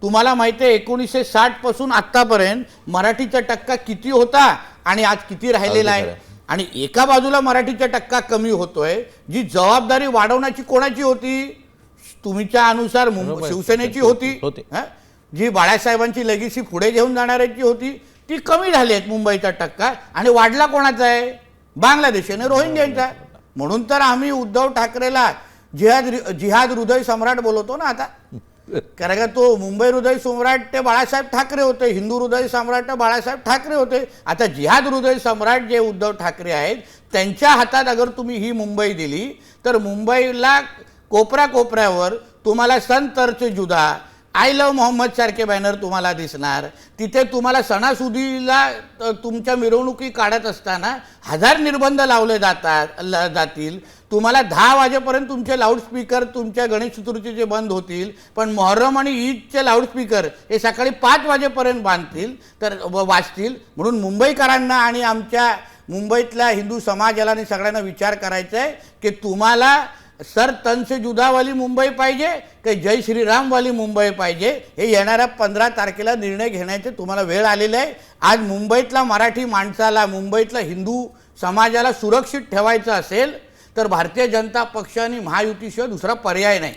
तुम्हाला माहिती आहे 1960 पासून आतापर्यंत मराठीचा टक्का किती होता आणि आज किती राहिलेला आहे. आणि एका बाजूला मराठीचा टक्का कमी होतोय, जी जबाबदारी वाढवण्याची कोणाची होती? तुमच्या अनुसार शिवसेनेची होती. जी बाळासाहेबांची लेगेसी पुढे घेऊन जाणाऱ्याची होती ती कमी झाली आहे मुंबईचा टक्का, आणि वाढला कोणाचा आहे? बांगलादेश आणि रोहिंग्यांचा. म्हणून तर आम्ही उद्धव ठाकरेला जिहाद हृदय सम्राट बोलवतो ना आता. कारण का तो मुंबई हृदय सम्राट ते बाळासाहेब ठाकरे होते, हिंदू हृदय सम्राट बाळासाहेब ठाकरे होते. आता जिहाद हृदय सम्राट जे उद्धव ठाकरे आहेत त्यांच्या हातात अगर तुम्ही ही मुंबई दिली तर मुंबईला कोपऱ्या कोपऱ्यावर तुम्हाला संत तरचे जुदा, आय लव्ह मोहम्मद सारखे बॅनर तुम्हाला दिसणार. तिथे तुम्हाला सणासुदीला तुमच्या मिरवणुकी काढत असताना 1000 निर्बंध लावले जातील. तुम्हाला 10 वाजेपर्यंत तुमचे लाऊडस्पीकर तुमच्या गणेश चतुर्थीचे बंद होतील, पण मोहर्रम आणि ईदचे लाऊडस्पीकर हे सकाळी 5 वाजेपर्यंत वाजतील. म्हणून मुंबईकरांना आणि आमच्या मुंबईतल्या हिंदू समाजाला आणि सगळ्यांना विचार करायचा आहे की तुम्हाला सर तन से जुदावाली मुंबई पाहिजे की जय श्रीरामवाली मुंबई पाहिजे. हे येणाऱ्या 15 तारखेला निर्णय घेण्याचे तुम्हाला वेळ आलेला आहे. आज मुंबईतला मराठी माणसाला, मुंबईतला हिंदू समाजाला सुरक्षित ठेवायचं असेल तर भारतीय जनता पक्ष आणि महायुतीशिवाय दुसरा पर्याय नाही.